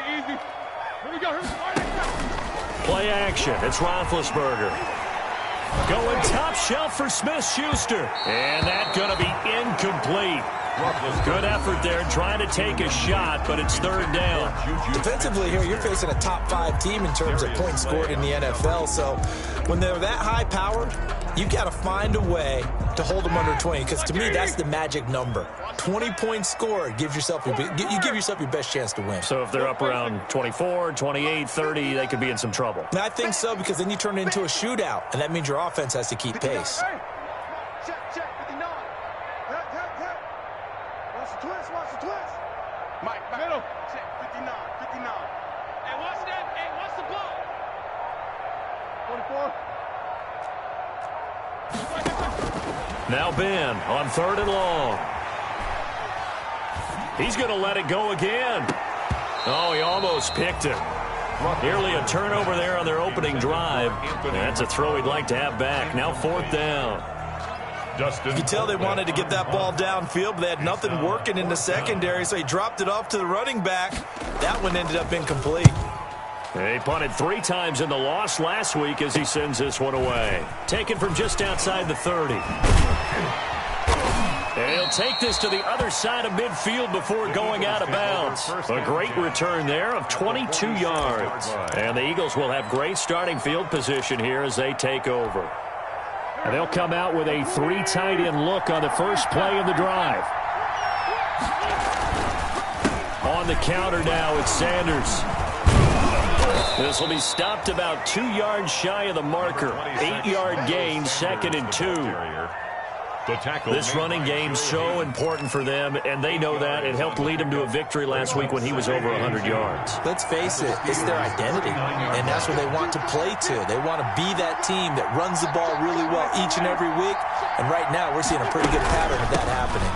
Easy. Here we go. Play action. It's Roethlisberger. Going top shelf for Smith-Schuster. And that's going to be incomplete. Good effort there trying to take a shot, but it's third down. Defensively here, you're facing a top-5 team in terms of points scored in the NFL. So when they're that high-powered, you've got to find a way to hold them under 20, because to me, that's the magic number. 20 points scored gives yourself you give yourself your best chance to win. So if they're up around 24, 28, 30, they could be in some trouble. And I think so, because then you turn it into a shootout, and that means your offense has to keep pace. Check, 59. Watch the twist. Mike, middle. Check, 59. Hey, watch that. Hey, watch the ball. 44. Now Ben on third and long. He's going to let it go again. Oh, he almost picked it. Nearly a turnover there on their opening drive. That's a throw he'd like to have back. Now fourth down. You can tell they wanted to get that ball downfield, but they had nothing working in the secondary, so he dropped it off to the running back. That one ended up incomplete. He punted 3 times in the loss last week as he sends this one away. Taken from just outside the 30. And he'll take this to the other side of midfield before going out of bounds. A great return there of 22 yards. And the Eagles will have great starting field position here as they take over. And they'll come out with a 3 tight end look on the first play of the drive. On the counter now, it's Sanders. This will be stopped about 2 yards shy of the marker. 8-yard gain, 2nd and 2. This running game so important for them, and they know that. It helped lead them to a victory last week when he was over 100 yards. Let's face it, it's their identity, and that's what they want to play to. They want to be that team that runs the ball really well each and every week, and right now we're seeing a pretty good pattern of that happening.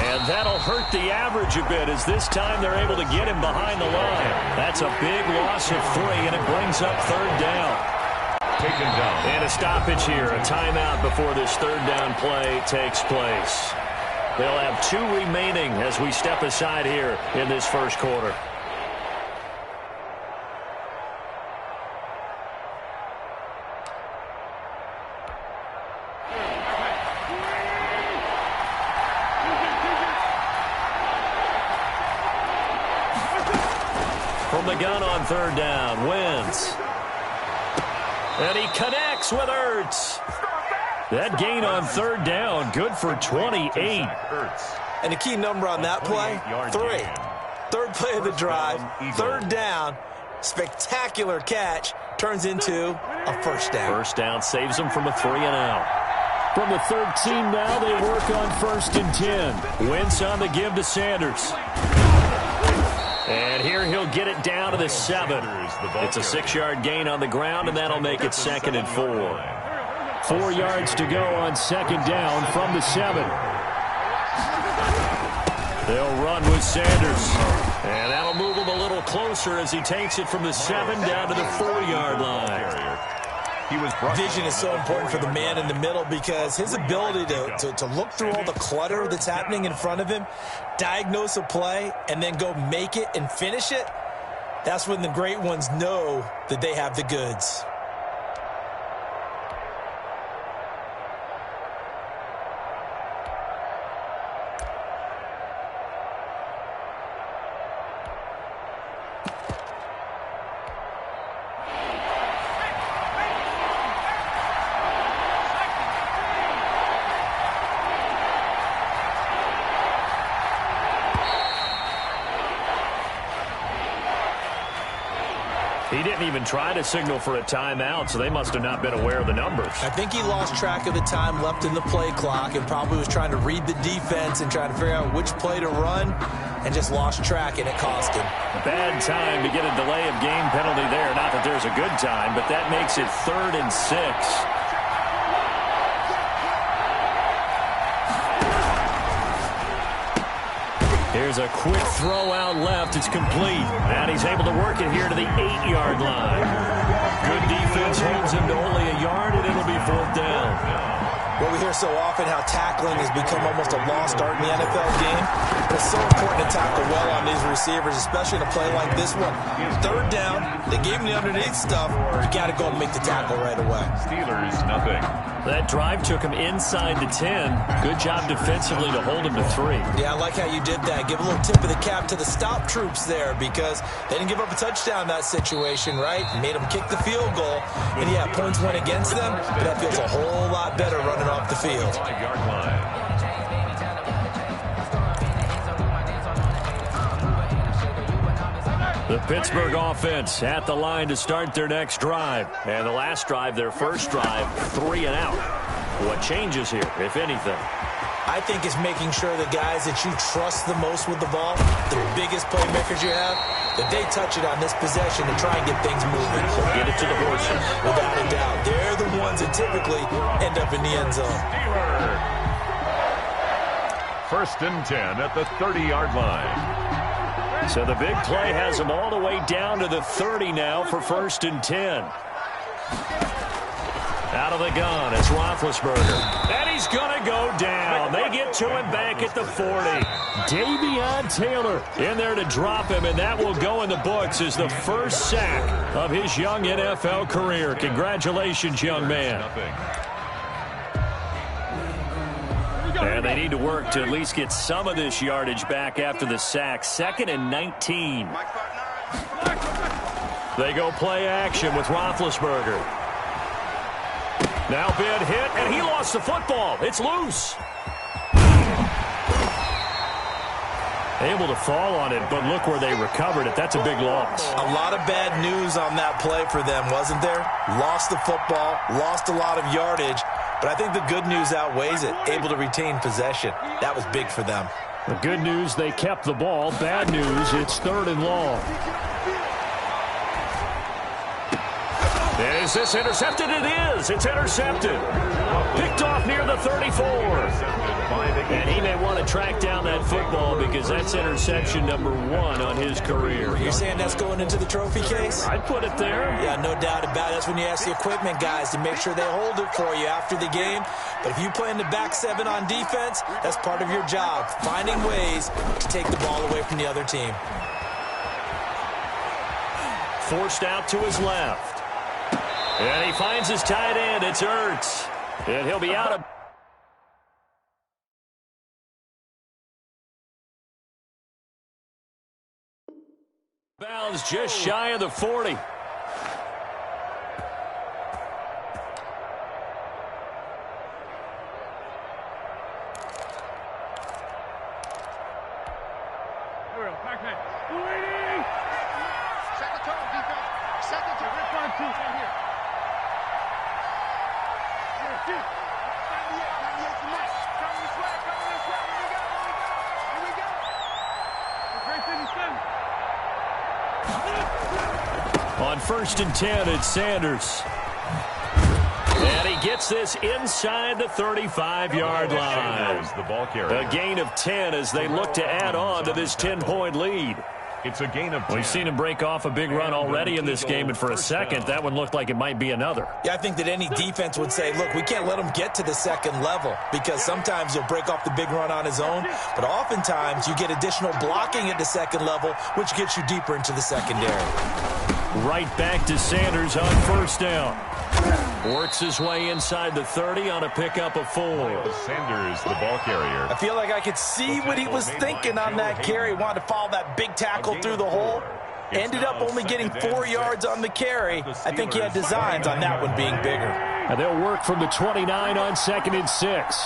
And that'll hurt the average a bit as this time they're able to get him behind the line. That's a big loss of 3, and it brings up third down. Taken down. And a stoppage here, a timeout before this third down play takes place. They'll have 2 remaining as we step aside here in this first quarter. From the gun on third down, Wentz. And he connects with Ertz. That gain on third down, good for 28. And the key number on that play, 3. Third play of the drive, third down, spectacular catch, turns into a first down. First down saves them from a 3 and out. From the 13 now, they work on 1st and 10. Wentz on the give to Sanders. And here he'll get it down to the 7. It's a 6-yard gain on the ground, and that'll make it 2nd and 4. 4 yards to go on 2nd down from the 7. They'll run with Sanders. And that'll move him a little closer as he takes it from the 7 down to the 4-yard line. Vision is so important for the man in the middle because his ability to look through all the clutter that's happening in front of him, diagnose a play, and then go make it and finish it, that's when the great ones know that they have the goods. He didn't even try to signal for a timeout, so they must have not been aware of the numbers. I think he lost track of the time left in the play clock and probably was trying to read the defense and trying to figure out which play to run and just lost track, and it cost him. Bad time to get a delay of game penalty there. Not that there's a good time, but that makes it 3rd and 6. Here's a quick throw out left. It's complete. And he's able to work it here to the 8-yard line. Good defense holds him to only a yard, and it'll be 4th down. Well, we hear so often how tackling has become almost a lost art in the NFL game. But it's so important to tackle well on these receivers, especially in a play like this one. Third down, they gave him the underneath stuff. You got to go and make the tackle right away. Steelers, nothing. That drive took him inside the 10. Good job defensively to hold him to 3. Yeah, I like how you did that. Give a little tip of the cap to the stop troops there because they didn't give up a touchdown in that situation, right? Made them kick the field goal. And, yeah, points went against them, but that feels a whole lot better running off the field. 5-yard line. The Pittsburgh offense at the line to start their next drive. And the last drive, their first drive, 3 and out. What changes here, if anything? I think it's making sure the guys that you trust the most with the ball, the biggest playmakers you have, that they touch it on this possession to try and get things moving. Get it to the horses. Without a doubt. They're the ones that typically end up in the end zone. First and 10 at the 30-yard line. So the big play has them all the way down to the 30 now for first and 10. Out of the gun, it's Roethlisberger. And he's going to go down. They get to him back at the 40. Davion Taylor in there to drop him, and that will go in the books as the first sack of his young NFL career. Congratulations, young man. And they need to work to at least get some of this yardage back after the sack. 2nd and 19. They go play action with Roethlisberger. Now big hit, and he lost the football. It's loose. Able to fall on it, but look where they recovered it. That's a big loss. A lot of bad news on that play for them, wasn't there? Lost the football, lost a lot of yardage. But I think the good news outweighs it. Able to retain possession. That was big for them. The good news, they kept the ball. Bad news, it's 3rd and long. Is this intercepted? It is. It's intercepted. Picked off near the 34. And he may want to track down that football because that's interception number 1 on his career. You're saying that's going into the trophy case? I'd put it there. Yeah, no doubt about it. That's when you ask the equipment guys to make sure they hold it for you after the game. But if you play in the back 7 on defense, that's part of your job, finding ways to take the ball away from the other team. Forced out to his left. And he finds his tight end. It's Ertz. And he'll be out of... bounds just shy of the 40. On 1st and 10, it's Sanders. And he gets this inside the 35-yard line. The ball carrier. A gain of 10 as they look to add on to this 10-point lead. It's a gain of 10. We've seen him break off a big run already in this game, and for a second, that one looked like it might be another. Yeah, I think that any defense would say, look, we can't let him get to the second level because sometimes he'll break off the big run on his own, but oftentimes you get additional blocking at the second level, which gets you deeper into the secondary. Right back to Sanders on 1st down. Works his way inside the 30 on a pickup of 4. Sanders, the ball carrier. I feel like I could see what he was thinking on that carry. Wanted to follow that big tackle through the hole. Ended up only getting 4 yards on the carry. I think he had designs on that one being bigger. And they'll work from the 29 on 2nd and 6.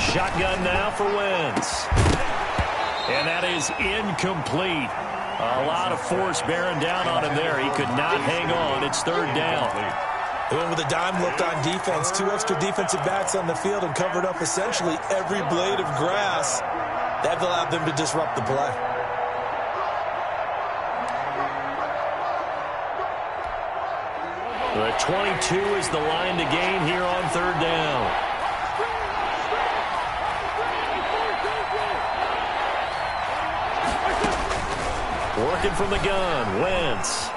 Shotgun now for Wentz. And that is incomplete. A lot of force bearing down on him there. He could not hang on. It's 3rd down. They went with a dime look on defense. 2 extra defensive backs on the field and covered up essentially every blade of grass. That allowed them to disrupt the play. The 22 is the line to gain here on 3rd down. working from the gun. Wentz.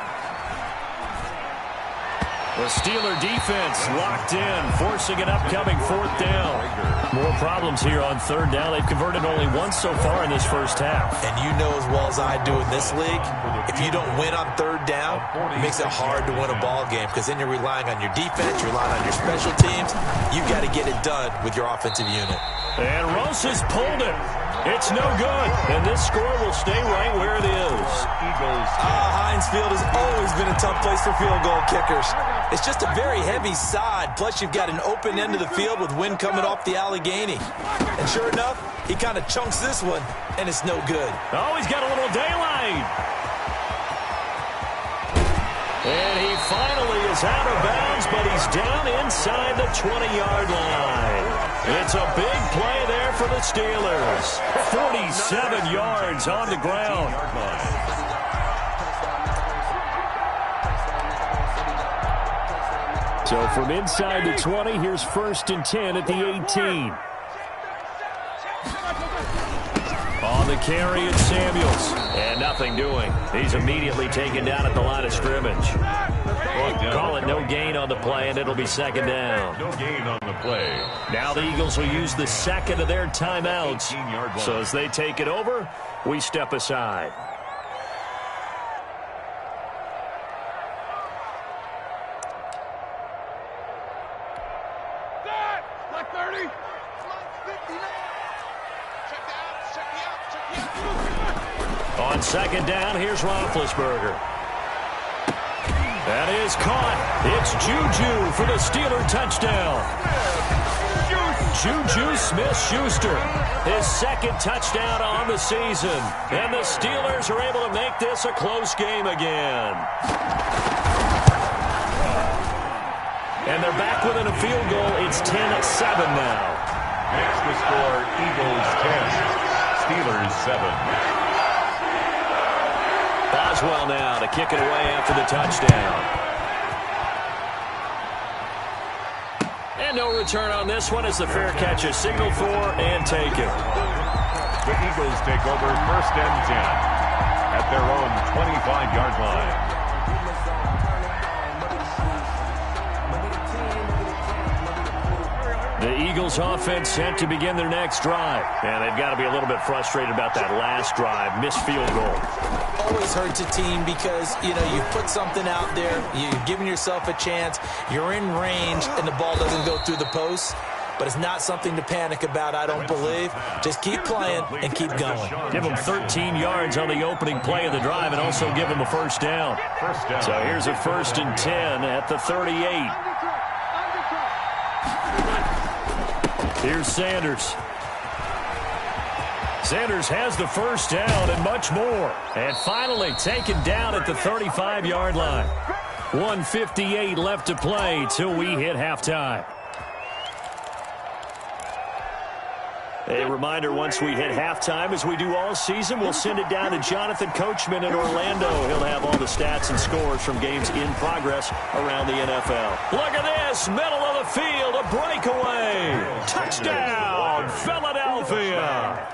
The Steeler defense locked in, forcing an upcoming 4th down. More problems here on 3rd down. They've converted only once so far in this first half. And you know as well as I do in this league, if you don't win on 3rd down, it makes it hard to win a ball game because then you're relying on your defense, you're relying on your special teams. You've got to get it done with your offensive unit. And Russ has pulled it. It's no good. And this score will stay right where it is. Heinz Field has always been a tough place for field goal kickers. It's just a very heavy side. Plus, you've got an open end of the field with wind coming off the Allegheny. And sure enough, he kind of chunks this one, and it's no good. Oh, he's got a little daylight. And he finally is out of bounds, but he's down inside the 20-yard line. It's a big play there for the Steelers. 47 yards on the ground. So from inside the 20, here's 1st and 10 at the 18. On the carry, it's Samuels. And nothing doing. He's immediately taken down at the line of scrimmage. Call it no gain on the play, and it'll be 2nd down. No gain on the play. Now the Eagles will use the 2nd of their timeouts. So as they take it over, we step aside. On 2nd down, here's Roethlisberger. That is caught. It's Juju for the Steeler touchdown. Juju Smith-Schuster, his 2nd touchdown on the season. And the Steelers are able to make this a close game again. And they're back within a field goal. It's 10-7 now. Makes the score Eagles 10, Steelers 7. Boswell now to kick it away after the touchdown. And no return on this one as the fair catch is signaled for and taken. The Eagles take over 1st and 10 at their own 25-yard line. The Eagles offense set to begin their next drive. And they've got to be a little bit frustrated about that last drive. Missed field goal. Always hurts a team because, you know, you put something out there, you've given yourself a chance, you're in range, and the ball doesn't go through the post. But it's not something to panic about, I don't believe. Just keep playing and keep going. Give them 13 yards on the opening play of the drive and also give them a 1st down. So here's a 1st and 10 at the 38. Here's Sanders. Sanders has the 1st down and much more. And finally taken down at the 35-yard line. 1:58 left to play till we hit halftime. A reminder, once we hit halftime, as we do all season, we'll send it down to Jonathan Coachman in Orlando. He'll have all the stats and scores from games in progress around the NFL. Look at this, middle of the field, a breakaway. Touchdown, Philadelphia.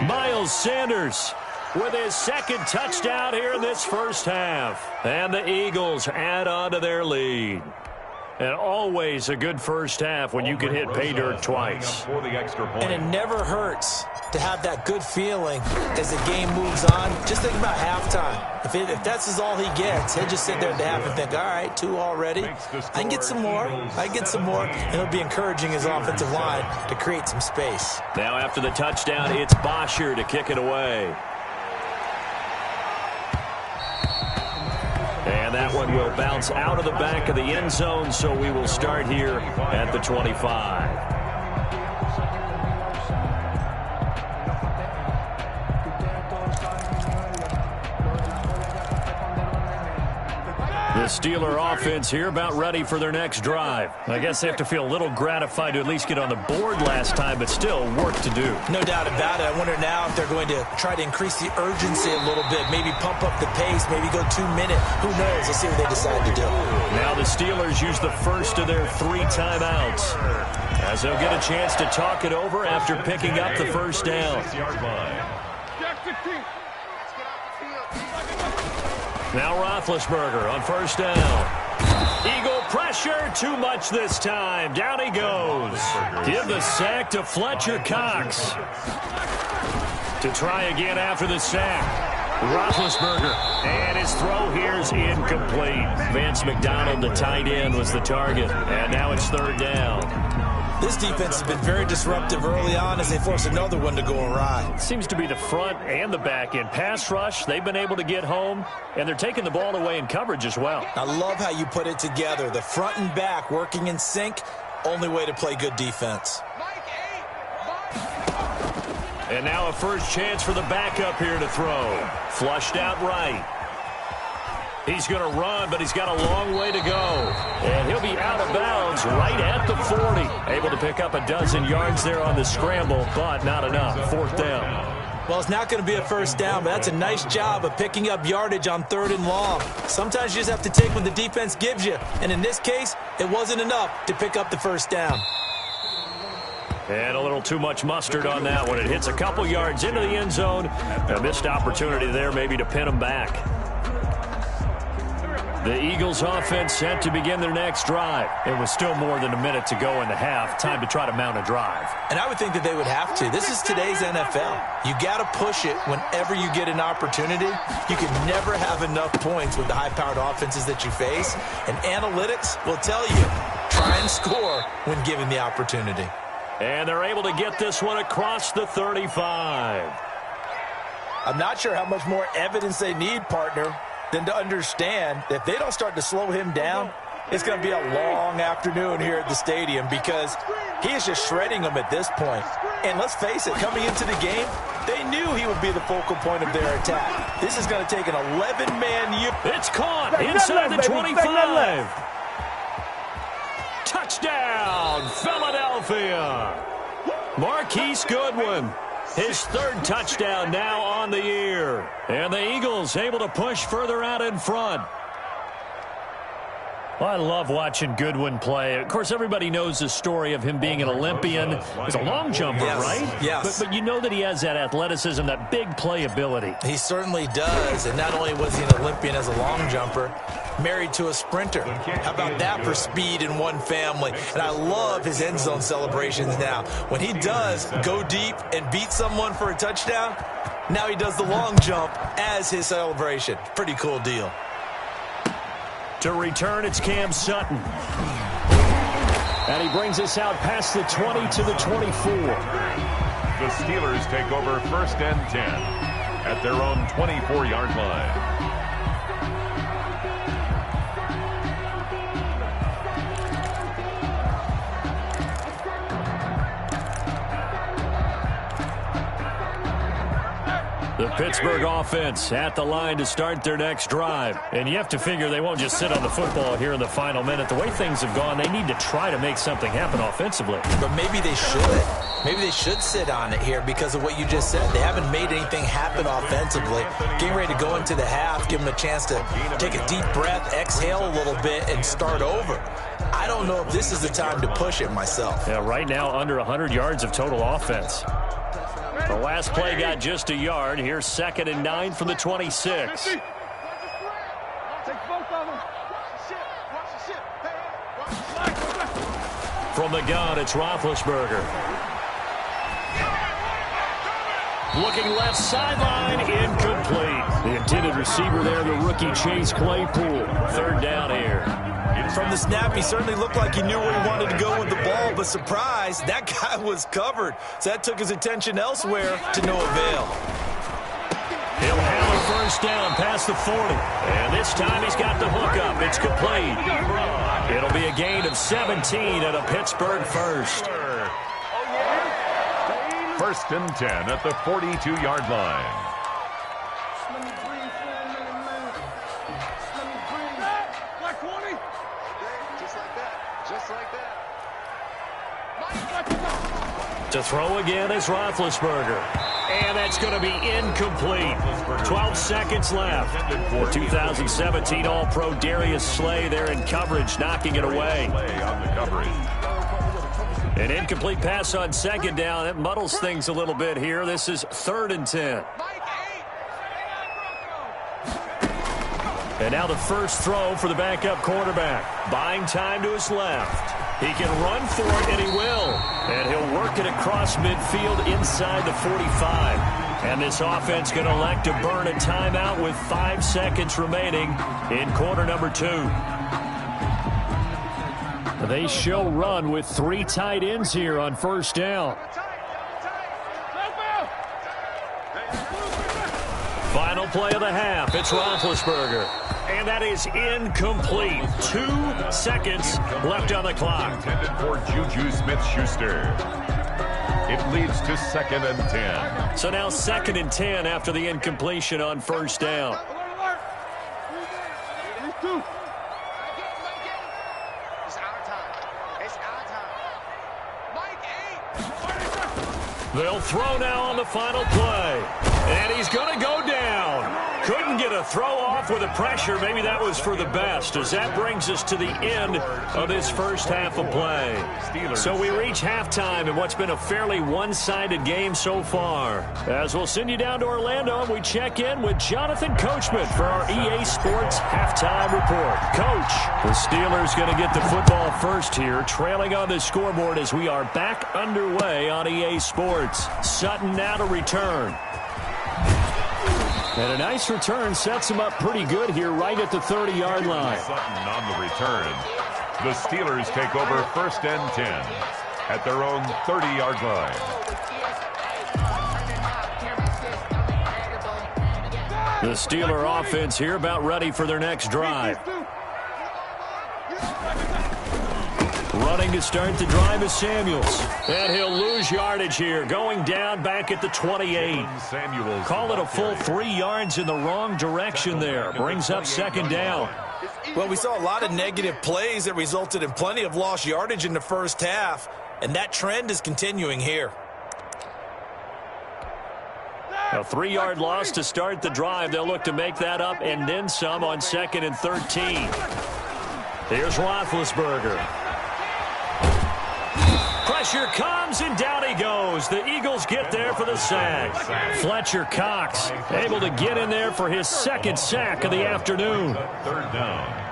Miles Sanders with his 2nd touchdown here in this first half. And the Eagles add on to their lead. And always a good first half when you can hit pay dirt twice. And it never hurts to have that good feeling as the game moves on. Just think about halftime. If that's all he gets, he'll just sit there at the half and think, all right, 2 already. I can get some more. I can get some more. And he'll be encouraging his offensive line to create some space. Now after the touchdown, it's Bosher to kick it away. And that one will bounce out of the back of the end zone, so we will start here at the 25. The Steeler offense here about ready for their next drive. I guess they have to feel a little gratified to at least get on the board last time, but still work to do. No doubt about it. I wonder now if they're going to try to increase the urgency a little bit, maybe pump up the pace, maybe go 2-minute. Who knows? Let's see what they decide to do. Now the Steelers use the first of their 3 timeouts, as they'll get a chance to talk it over after picking up the 1st down. Now Roethlisberger on first down. Eagle pressure, too much this time. Down he goes. Give the sack to Fletcher Cox. To try again after the sack. Roethlisberger. And his throw here's incomplete. Vance McDonald, the tight end, was the target. And now it's third down. This defense has been very disruptive early on as they force another one to go awry. Seems to be the front and the back end. Pass rush, they've been able to get home, and they're taking the ball away in coverage as well. I love how you put it together. The front and back working in sync, only way to play good defense. And now a first chance for the backup here to throw. Flushed out right. He's going to run, but he's got a long way to go. And he'll be out of bounds right at the 40. Able to pick up a dozen yards there on the scramble, but not enough. Fourth down. Well, it's not going to be a first down, but that's a nice job of picking up yardage on third and long. Sometimes you just have to take what the defense gives you. And in this case, it wasn't enough to pick up the first down. And a little too much mustard on that one. It hits a couple yards into the end zone. A missed opportunity there maybe to pin them back. The Eagles offense set to begin their next drive. It was still more than a minute to go in the half. Time to try to mount a drive. And I would think that they would have to. This is today's NFL. You got to push it whenever you get an opportunity. You can never have enough points with the high-powered offenses that you face. And analytics will tell you, try and score when given the opportunity. And they're able to get this one across the 35. I'm not sure how much more evidence they need, partner, than to understand that if they don't start to slow him down, it's going to be a long afternoon here at the stadium because he is just shredding them at this point. And let's face it, coming into the game, they knew he would be the focal point of their attack. This is going to take an 11-man unit. It's caught inside the 25. Touchdown, Philadelphia. Marquise Goodwin. His third touchdown now on the year. And the Eagles able to push further out in front. Well, I love watching Goodwin play. Of course, everybody knows the story of him being an Olympian. He's a long jumper, right? Yes. But you know that he has that athleticism, that big playability. He certainly does. And not only was he an Olympian as a long jumper, married to a sprinter. How about that for speed in one family? And I love his end zone celebrations now. When he does go deep and beat someone for a touchdown, now he does the long jump as his celebration. Pretty cool deal. To return, it's Cam Sutton. And he brings us out past the 20 to the 24. The Steelers take over first and 10 at their own 24-yard line. The Pittsburgh offense at the line to start their next drive. And you have to figure they won't just sit on the football here in the final minute. The way things have gone, they need to try to make something happen offensively. But maybe they should. Maybe they should sit on it here because of what you just said. They haven't made anything happen offensively. Getting ready to go into the half, give them a chance to take a deep breath, exhale a little bit, and start over. I don't know if this is the time to push it myself. Yeah, right now under 100 yards of total offense. The last play got just a yard. Here's 2nd and 9 from the 26. From the gun, it's Roethlisberger. Looking left sideline, incomplete. The intended receiver there, the rookie Chase Claypool. Third down here. From the snap, he certainly looked like he knew where he wanted to go with the ball, but surprise, that guy was covered. So that took his attention elsewhere to no avail. He'll have a first down past the 40. And this time he's got the hook up. It's complete. It'll be a gain of 17 and a Pittsburgh first. First and 10 at the 42-yard line. To throw again is Roethlisberger. And that's going to be incomplete. 12 seconds left. The 2017 All-Pro Darius Slay there in coverage, knocking it away. An incomplete pass on second down. It muddles things a little bit here. This is 3rd and 10. And now the first throw for the backup quarterback. Buying time to his left. He can run for it, and he will. And he'll work it across midfield inside the 45. And this offense going to elect to burn a timeout with 5 seconds remaining in quarter number 2. They show run with 3 tight ends here on first down. Final play of the half. It's Roethlisberger. And that is incomplete. 2 seconds left on the clock. Intended for Juju Smith-Schuster. It leads to 2nd and 10. So now 2nd and 10 after the incompletion on first down. They'll throw now on the final play. And he's going to go down. Couldn't get a throw off with the pressure. Maybe that was for the best, as that brings us to the end of this first half of play. So we reach halftime in what's been a fairly one-sided game so far. As we'll send you down to Orlando, and we check in with Jonathan Coachman for our EA Sports Halftime Report. Coach, the Steelers going to get the football first here, trailing on the scoreboard as we are back underway on EA Sports. Sutton now to return. And a nice return sets him up pretty good here right at the 30-yard line. Sutton on the return. The Steelers take over 1st and 10 at their own 30-yard line. The Steeler offense here about ready for their next drive. Running to start the drive is Samuels. And he'll lose yardage here, going down back at the 28. Call it a full 3 yards in the wrong direction there. Brings up 2nd down. Well, we saw a lot of negative plays that resulted in plenty of lost yardage in the first half, and that trend is continuing here. A 3-yard loss to start the drive. They'll look to make that up and then some on 2nd and 13. Here's Roethlisberger. Pressure comes, and down he goes. The Eagles get there for the sack. Fletcher Cox able to get in there for his 2nd sack of the afternoon. 3rd down.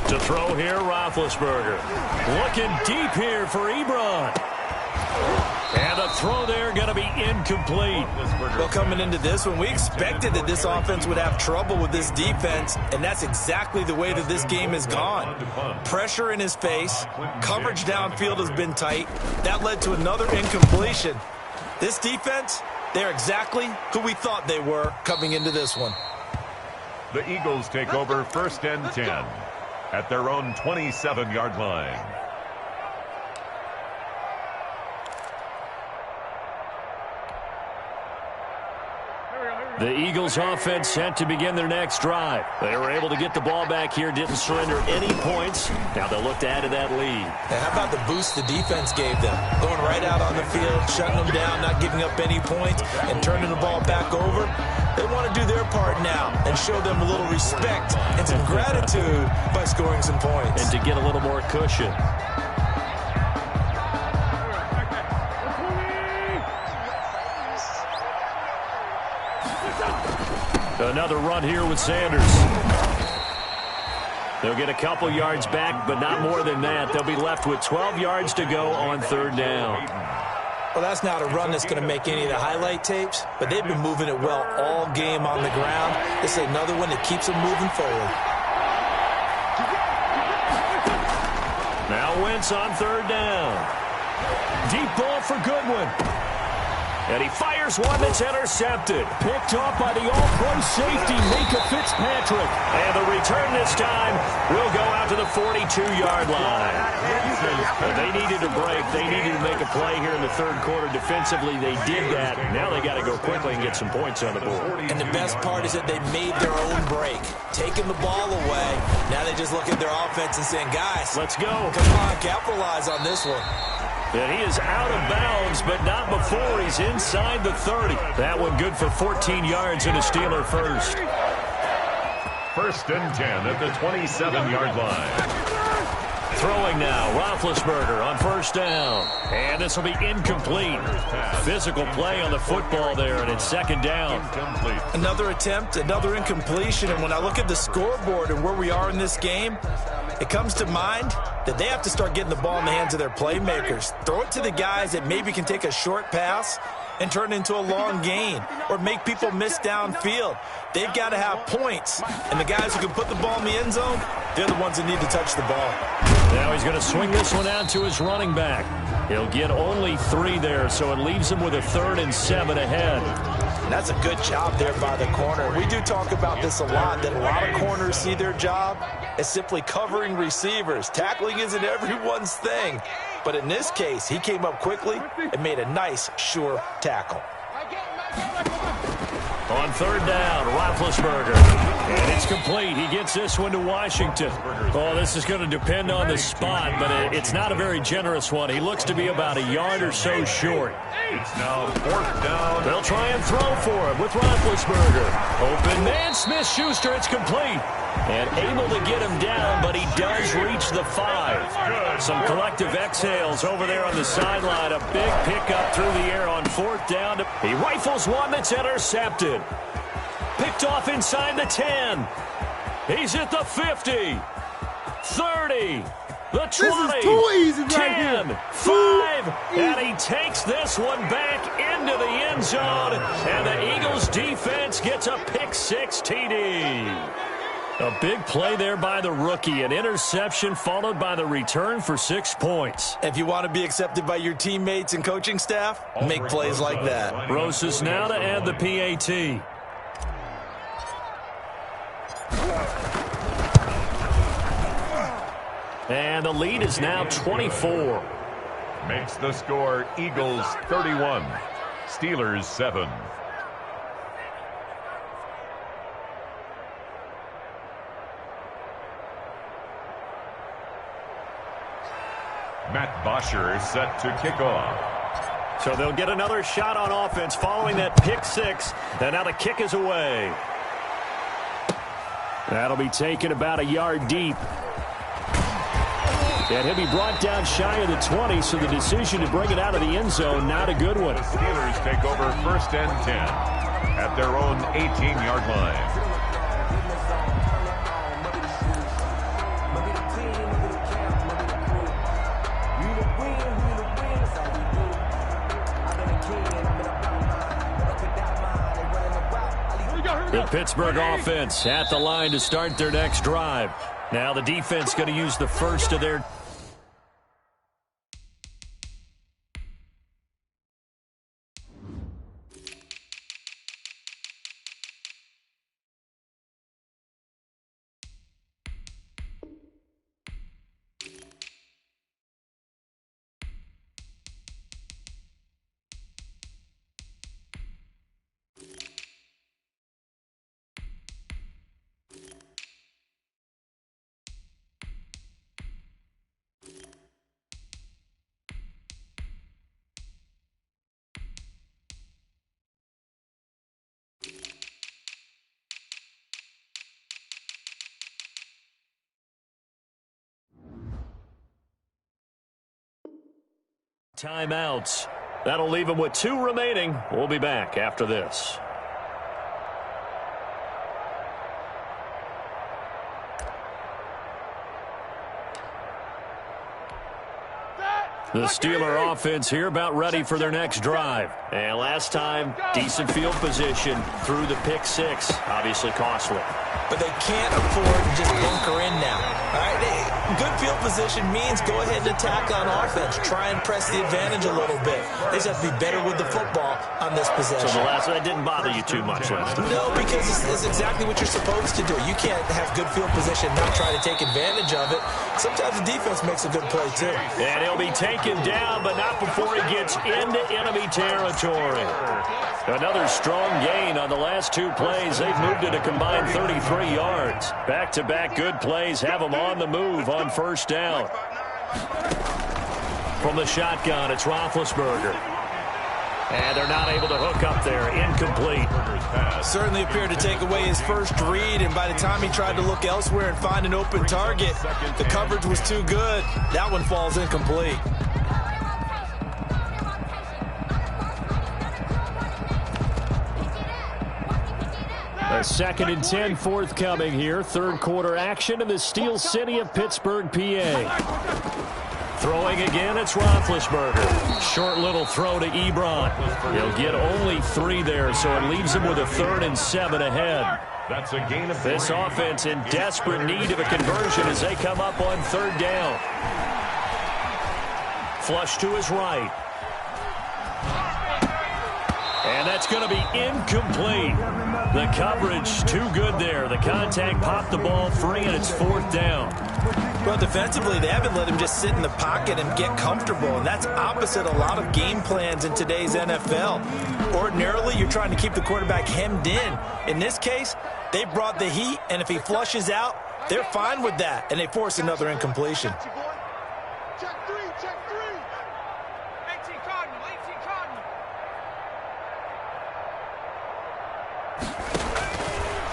To throw here, Roethlisberger. Looking deep here for Ebron. And a throw there going to be incomplete. Well, coming into this one, we expected that this offense would have trouble with this defense, and that's exactly the way that this game has gone. Pressure in his face. Coverage downfield has been tight. That led to another incompletion. This defense, they're exactly who we thought they were coming into this one. The Eagles take over 1st and 10 at their own 27-yard line. The Eagles offense set to begin their next drive. They were able to get the ball back here, didn't surrender any points. Now they'll look to add to that lead. And how about the boost the defense gave them? Going right out on the field, shutting them down, not giving up any points, and turning the ball back over. They want to do their part now and show them a little respect and some gratitude by scoring some points. And to get a little more cushion. Another run here with Sanders. They'll get a couple yards back, but not more than that. They'll be left with 12 yards to go on 3rd down. Well, that's not a run that's going to make any of the highlight tapes, but they've been moving it well all game on the ground. This is another one that keeps them moving forward. Now Wentz on 3rd down. Deep ball for Goodwin. And he fires one that's intercepted. Picked off by the all-pro safety, Mika Fitzpatrick. And the return this time will go out to the 42-yard line. They needed a break. They needed to make a play here in the 3rd quarter. Defensively, they did that. Now they got to go quickly and get some points on the board. And the best part is that they made their own break. Taking the ball away. Now they just look at their offense and saying, guys, let's go. Come on, capitalize on this one. And he is out of bounds, but not before he's inside the 30. That one good for 14 yards and a Steeler first. 1st and 10 at the 27-yard line. Throwing now, Roethlisberger on first down. And this will be incomplete. Physical play on the football there, and it's second down. Another attempt, another incompletion, and when I look at the scoreboard and where we are in this game, it comes to mind that they have to start getting the ball in the hands of their playmakers. Throw it to the guys that maybe can take a short pass and turn it into a long gain or make people miss downfield. They've got to have points, and the guys who can put the ball in the end zone, they're the ones that need to touch the ball. Now he's going to swing this one out to his running back. He'll get only 3 there, so it leaves him with a 3rd and 7 ahead. And that's a good job there by the corner. We do talk about this a lot, that a lot of corners see their job as simply covering receivers. Tackling isn't everyone's thing. But in this case, he came up quickly and made a nice, sure tackle. On 3rd down, Roethlisberger. And it's complete. He gets this one to Washington. Oh, this is going to depend on the spot, but it's not a very generous one. He looks to be about a yard or so short. It's now 4th down. They'll try and throw for it with Roethlisberger. Open man, Smith-Schuster, it's complete. And able to get him down, but he does reach the 5. Some collective exhales over there on the sideline. A big pickup through the air on 4th down. He rifles one that's intercepted. Picked off inside the 10. He's at the 50. 30. The 20. This is too easy right 10. here. 5. And he takes this one back into the end zone. And the Eagles defense gets a pick-6 TD. A big play there by the rookie. An interception followed by the return for 6 points. If you want to be accepted by your teammates and coaching staff, make plays like that. Rosas now to add the PAT. And the lead is now 24. Makes the score Eagles 31, Steelers 7. Matt Bosher set to kick off. So they'll get another shot on offense following that pick-6. And now the kick is away. That'll be taken about a yard deep. And he'll be brought down shy of the 20, so the decision to bring it out of the end zone, not a good one. The Steelers take over 1st and 10 at their own 18-yard line. The Pittsburgh offense at the line to start their next drive. Now the defense going to use the first of their... timeouts. That'll leave them with 2 remaining. We'll be back after this. The Steeler offense here about ready for their next drive. And last time, decent field position through the pick-6. Obviously costly. But they can't afford to just bunker in now. All right, good field position means go ahead and attack on offense. Try and press the advantage a little bit. They just have to be better with the football on this possession. So the last that didn't bother you too much last time? No, because it's exactly what you're supposed to do. You can't have good field position, not try to take advantage of it. Sometimes the defense makes a good play, too. And he'll be taken down, but not before he gets into enemy territory. Another strong gain on the last 2 plays. They've moved it a combined 33 yards. Back-to-back good plays have them on the move on first down. From the shotgun, it's Roethlisberger. And they're not able to hook up there. Incomplete. Certainly appeared to take away his first read, and by the time he tried to look elsewhere and find an open target, the coverage was too good. That one falls incomplete. A 2nd and 10 forthcoming here. Third quarter action in the Steel City of Pittsburgh, PA. Throwing again, it's Roethlisberger. Short little throw to Ebron. He'll get only 3 there, so it leaves him with a 3rd and 7 ahead. That's a gain of 3. This offense in desperate need of a conversion as they come up on 3rd down. Flush to his right. And that's going to be incomplete. The coverage too good there. The contact popped the ball free, and it's 4th down. Well, defensively, they haven't let him just sit in the pocket and get comfortable, and that's opposite a lot of game plans in today's NFL. Ordinarily, you're trying to keep the quarterback hemmed in. In this case, they brought the heat, and if he flushes out, they're fine with that, and they force another incompletion. Check 3, check 3. 18 Cardinal, 18 Cardinal.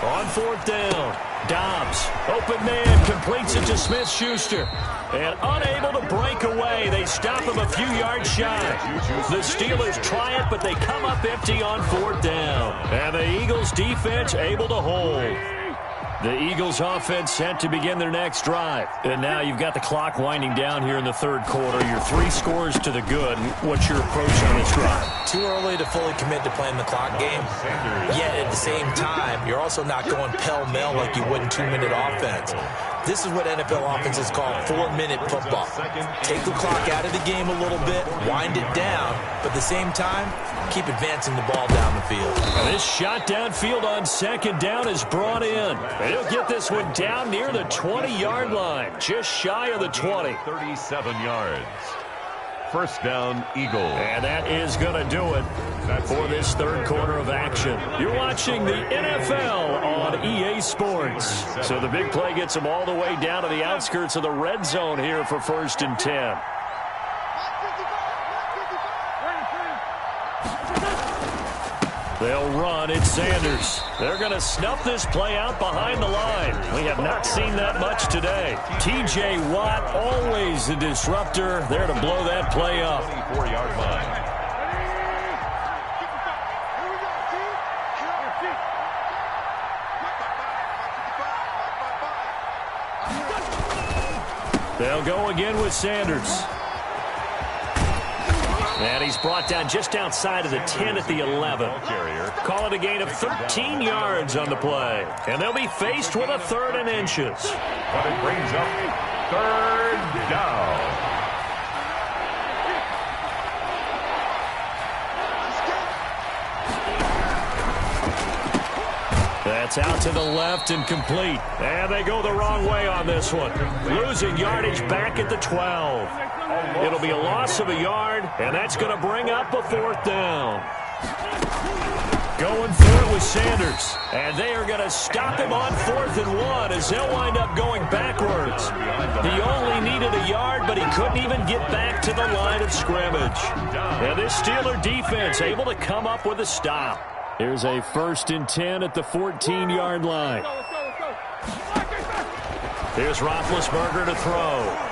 On 4th down, Dobbs, open man, completes it to Smith-Schuster. And unable to break away, they stop him a few yards shy. The Steelers try it, but they come up empty on 4th down. And the Eagles defense able to hold. The Eagles offense set to begin their next drive. And now you've got the clock winding down here in the 3rd quarter. You're 3 scores to the good. What's your approach on this drive? Too early to fully commit to playing the clock game. Yet at the same time, you're also not going pell-mell like you would in 2-minute offense. This is what NFL offenses call 4-minute football. Take the clock out of the game a little bit, wind it down, but at the same time, keep advancing the ball down the field. And this shot downfield on 2nd down is brought in. He'll get this one down near the 20-yard line, just shy of the 20. 37 yards. 1st down, Eagles. And that is going to do it for this 3rd quarter of action. You're watching the NFL on EA Sports. So the big play gets them all the way down to the outskirts of the red zone here for 1st and 10. They'll run. It's Sanders. They're going to snuff this play out behind the line. We have not seen that much today. T.J. Watt, always the disruptor, there to blow that play up. 24-yard line. They'll go again with Sanders. And he's brought down just outside of the 10 at the 11. Call it a gain of 13 yards on the play. And they'll be faced with a 3rd and inches. But it brings up 3rd down. That's out to the left and complete. And they go the wrong way on this one. Losing yardage back at the 12. It'll be a loss of a yard, and that's going to bring up a 4th down. Going for it with Sanders. And they are going to stop him on 4th and 1 as they'll wind up going backwards. He only needed a yard, but he couldn't even get back to the line of scrimmage. And this Steeler defense able to come up with a stop. Here's a 1st and 10 at the 14-yard line. Here's Roethlisberger to throw.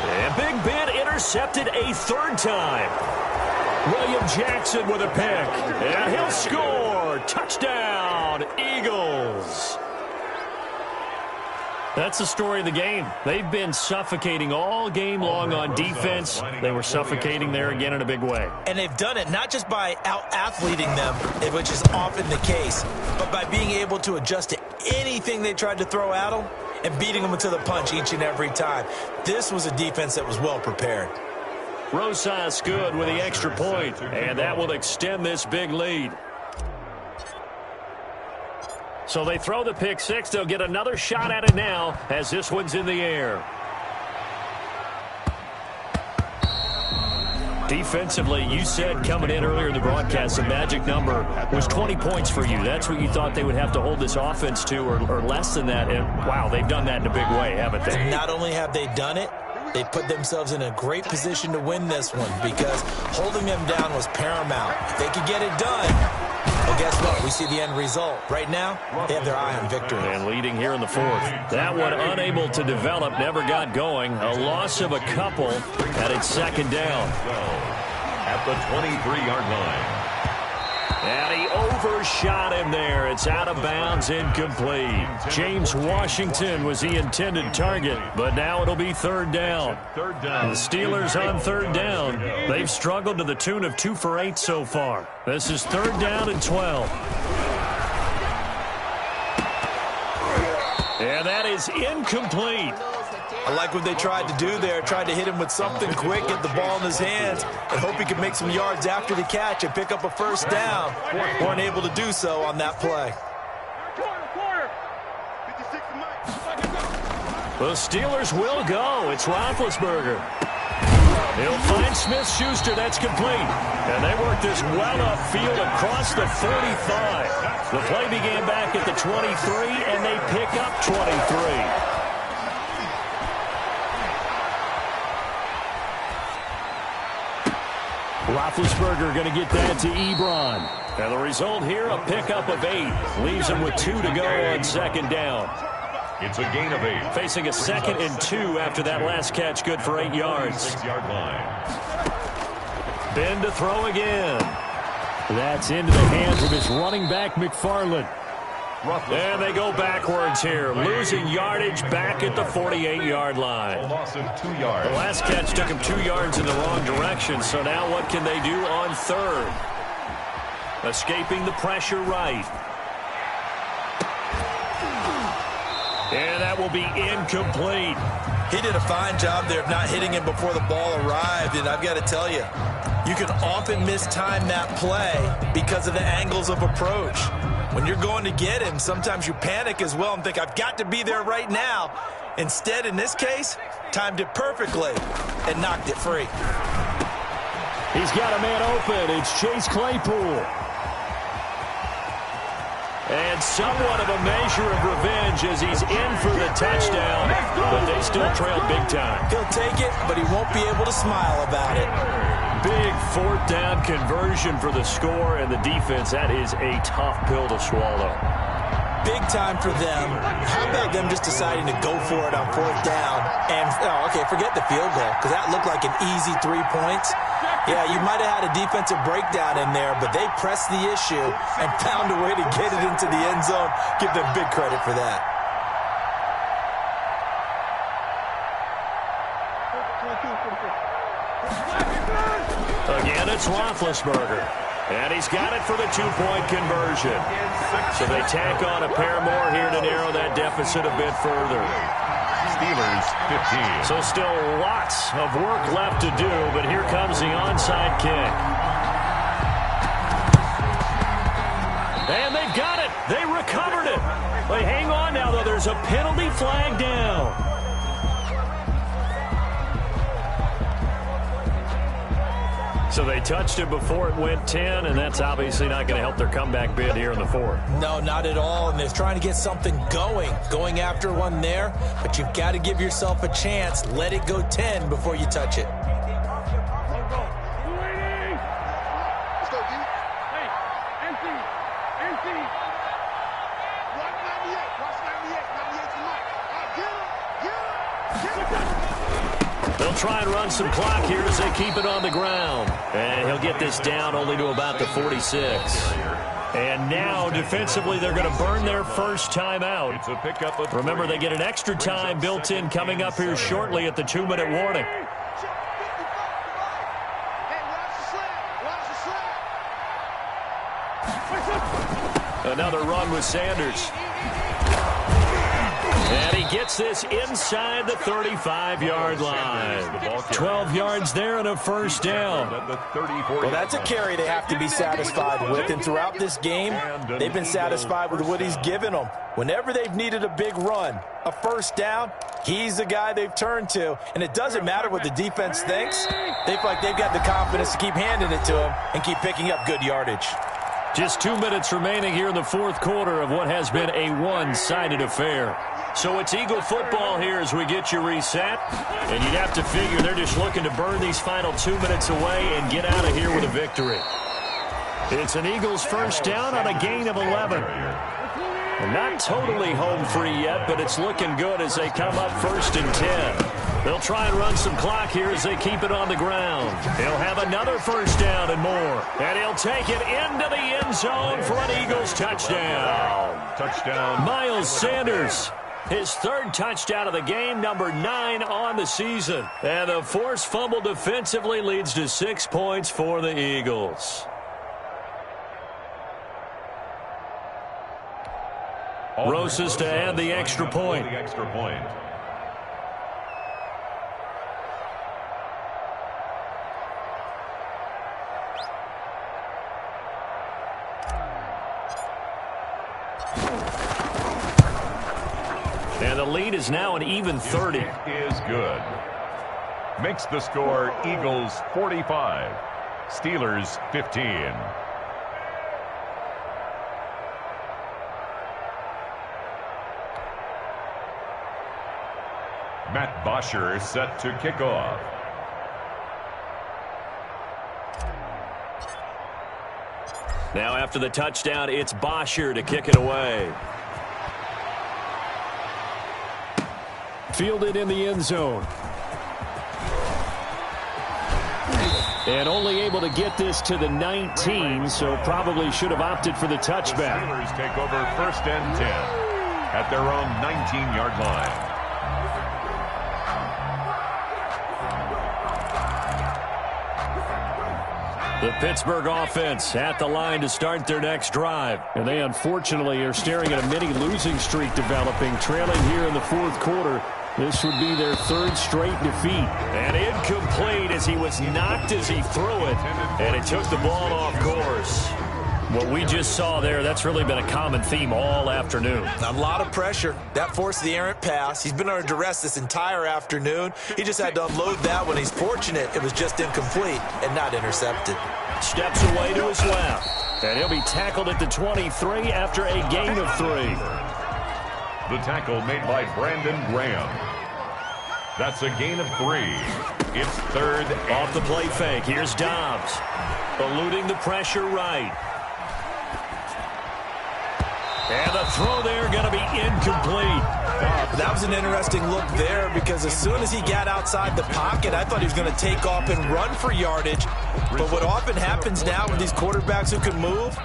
And Big Ben intercepted a 3rd time. William Jackson with a pick. And he'll score. Touchdown, Eagles. That's the story of the game. They've been suffocating all game long on defense. They were suffocating there again in a big way. And they've done it not just by out-athleting them, which is often the case, but by being able to adjust to anything they tried to throw at them and beating them to the punch each and every time. This was a defense that was well prepared. Rosas good with the extra point, and that will extend this big lead. So they throw the pick 6. They'll get another shot at it now as this one's in the air. Defensively, you said coming in earlier in the broadcast, the magic number was 20 points for you. That's what you thought they would have to hold this offense to, or less than that. And, wow, they've done that in a big way, haven't they? And not only have they done it, they put themselves in a great position to win this one because holding them down was paramount. If they could get it done, well, guess what? We see the end result. Right now, they have their eye on victory. And leading here in the fourth. That one unable to develop, never got going. A loss of a couple, and it's second down. At the 23-yard line. And he overshot him there. It's out of bounds, incomplete. James Washington was the intended target, but now it'll be third down. The Steelers on third down. They've struggled to the tune of 2 for 8 so far. This is third down and 12. And that is incomplete. I like what they tried to do there, tried to hit him with something quick, get the ball in his hands, and hope he could make some yards after the catch and pick up a first down. Weren't able to do so on that play. The Steelers will go. It's Roethlisberger. He'll find Smith-Schuster. That's complete. And they work this well upfield across the 45. The play began back at the 23, and they pick up 23. Roethlisberger going to get that to Ebron. And the result here, a pickup of 8. Leaves him with 2 to go on second down. It's a gain of 8. Facing a 2nd and 2 after that last catch, good for 8 yards. 6-yard line. Ben to throw again. That's into the hands of his running back, McFarland. And they go backwards here, losing yardage back at the 48-yard line. A loss of 2 yards. The last catch took him 2 yards in the wrong direction, so now what can they do on third? Escaping the pressure right. And that will be incomplete. He did a fine job there of not hitting him before the ball arrived, and I've got to tell you, you can often mistime that play because of the angles of approach. When you're going to get him, sometimes you panic as well and think, I've got to be there right now. Instead, in this case, timed it perfectly and knocked it free. He's got a man open. It's Chase Claypool. And somewhat of a measure of revenge as he's in for the touchdown, but they still trail big time. He'll take it, but he won't be able to smile about it. Big fourth down conversion for the score, and the defense, that is a tough pill to swallow. Big time for them. How about them just deciding to go for it on fourth down? And, forget the field goal, because that looked like an easy 3 points. Yeah, you might have had a defensive breakdown in there, but they pressed the issue and found a way to get it into the end zone. Give them big credit for that. Again, it's Roethlisberger. And he's got it for the 2-point conversion. So they tack on a pair more here to narrow that deficit a bit further. Steelers 15. So still lots of work left to do, but here comes the onside kick. And they've got it. They recovered it. They hang on now, though. There's a penalty flag down. So they touched it before it went 10, and that's obviously not going to help their comeback bid here in the fourth. No, not at all, and they're trying to get something going after one there, but you've got to give yourself a chance. Let it go 10 before you touch it. Try and run some clock here as they keep it on the ground. And he'll get this down only to about the 46. And now, defensively, they're going to burn their first timeout. It's a pickup of 3. Remember, they get an extra time built in coming up here shortly at the 2-minute warning. Another run with Sanders. And he gets this inside the 35-yard line. 12 yards there and a first down. Well, that's a carry they have to be satisfied with. And throughout this game, they've been satisfied with what he's given them. Whenever they've needed a big run, a first down, he's the guy they've turned to. And it doesn't matter what the defense thinks. They feel like they've got the confidence to keep handing it to him and keep picking up good yardage. Just 2 minutes remaining here in the fourth quarter of what has been a one-sided affair. So it's Eagle football here as we get you reset. And you'd have to figure they're just looking to burn these final 2 minutes away and get out of here with a victory. It's an Eagles first down on a gain of 11. Not totally home free yet, but it's looking good as they come up 1st and 10. They'll try and run some clock here as they keep it on the ground. He'll have another first down and more. And he'll take it into the end zone for an Eagles touchdown. Touchdown. Miles Sanders. His 3rd touchdown of the game, number 9 on the season. And the forced fumble defensively leads to 6 points for the Eagles. Rosas to add the extra point. And the lead is now an even 30. Is good. Makes the score Eagles 45, Steelers 15. Matt Bosher set to kick off. Now after the touchdown, it's Bosher to kick it away. Fielded in the end zone. And only able to get this to the 19, so probably should have opted for the touchback. The Steelers take over 1st and 10 at their own 19-yard line. The Pittsburgh offense at the line to start their next drive. And they unfortunately are staring at a mini losing streak developing, trailing here in the 4th quarter. This would be their 3rd straight defeat. And incomplete as he was knocked as he threw it. And it took the ball off course. What we just saw there, that's really been a common theme all afternoon. A lot of pressure. That forced the errant pass. He's been under duress this entire afternoon. He just had to unload that when he's fortunate. It was just incomplete and not intercepted. Steps away to his left. And he'll be tackled at the 23 after a gain of 3. The tackle made by Brandon Graham. That's a gain of 3. It's 3rd. Off the play fake. Here's Dobbs. Eluding the pressure right. And the throw there going to be incomplete. That was an interesting look there because as soon as he got outside the pocket, I thought he was going to take off and run for yardage. But what often happens now with these quarterbacks who can move,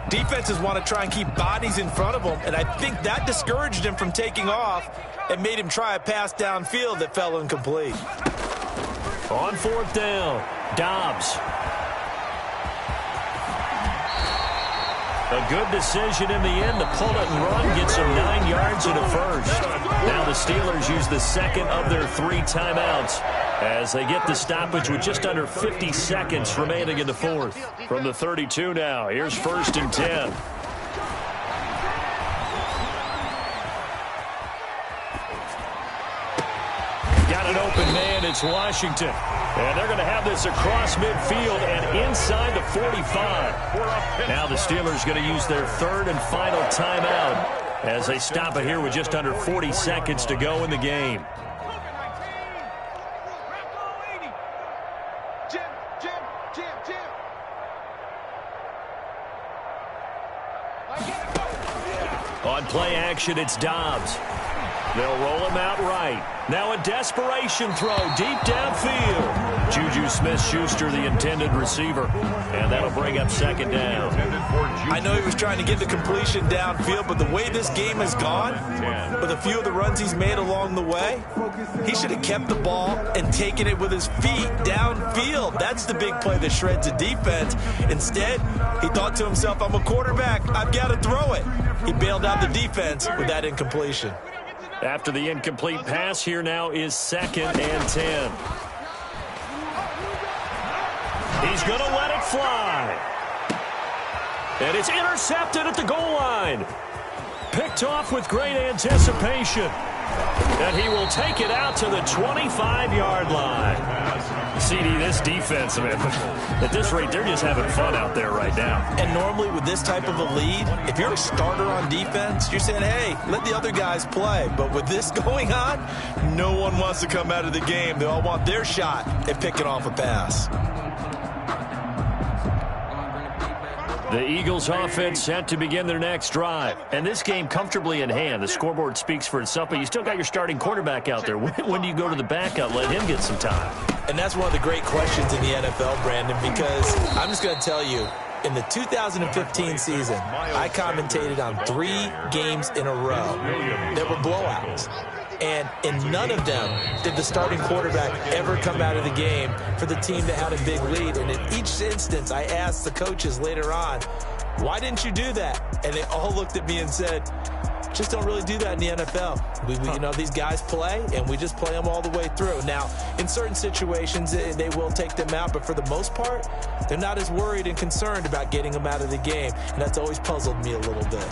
defenses want to try and keep bodies in front of them, and I think that discouraged him from taking off and made him try a pass downfield that fell incomplete. On 4th down, Dobbs. A good decision in the end to pull it and run, gets him 9 yards and a 1st. Now the Steelers use the 2nd of their 3 timeouts as they get the stoppage with just under 50 seconds remaining in the 4th. From the 32 now, here's 1st and 10. Got an open man, it's Washington. And they're going to have this across midfield and inside the 45. Now the Steelers going to use their 3rd and final timeout as they stop it here with just under 40 seconds to go in the game. On play action, it's Dobbs. They'll roll him out right. Now a desperation throw deep downfield. Juju Smith-Schuster, the intended receiver. And that'll bring up 2nd down. I know he was trying to get the completion downfield, but the way this game has gone, with a few of the runs he's made along the way, he should have kept the ball and taken it with his feet downfield. That's the big play that shreds a defense. Instead, he thought to himself, I'm a quarterback, I've got to throw it. He bailed out the defense with that incompletion. After the incomplete pass, here now is 2nd and 10. He's going to let it fly. And it's intercepted at the goal line. Picked off with great anticipation. And he will take it out to the 25-yard line. CD, this defense, man, at this rate, they're just having fun out there right now. And normally with this type of a lead, if you're a starter on defense, you're saying, hey, let the other guys play. But with this going on, no one wants to come out of the game. They all want their shot at picking off a pass. The Eagles offense set to begin their next drive. And this game comfortably in hand. The scoreboard speaks for itself, but you still got your starting quarterback out there. When do you go to the backup? Let him get some time. And that's one of the great questions in the NFL, Brandon, because I'm just going to tell you, in the 2015 season, I commentated on 3 games in a row that were blowouts. And in none of them did the starting quarterback ever come out of the game for the team that had a big lead. And in each instance, I asked the coaches later on, why didn't you do that? And they all looked at me and said, just don't really do that in the NFL. We you know, these guys play, and we just play them all the way through. Now, in certain situations, they will take them out, but for the most part, they're not as worried and concerned about getting them out of the game. And that's always puzzled me a little bit.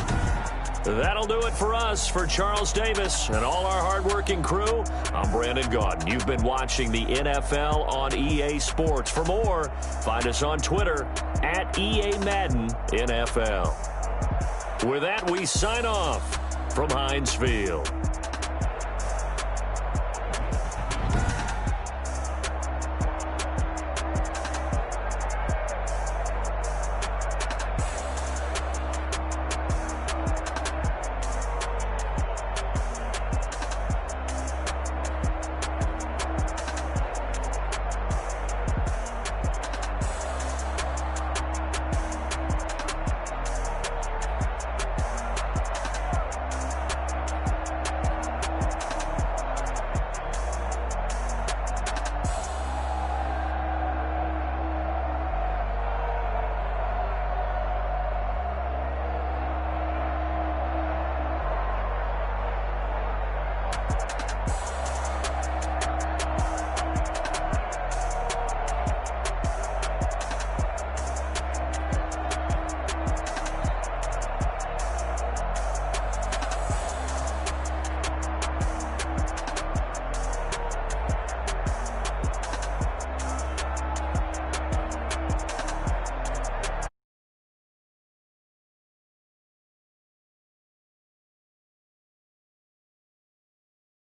That'll do it for us. For Charles Davis and all our hardworking crew, I'm Brandon Gaudin. You've been watching the NFL on EA Sports. For more, find us on Twitter at EA Madden NFL. With that, we sign off from Heinz Field.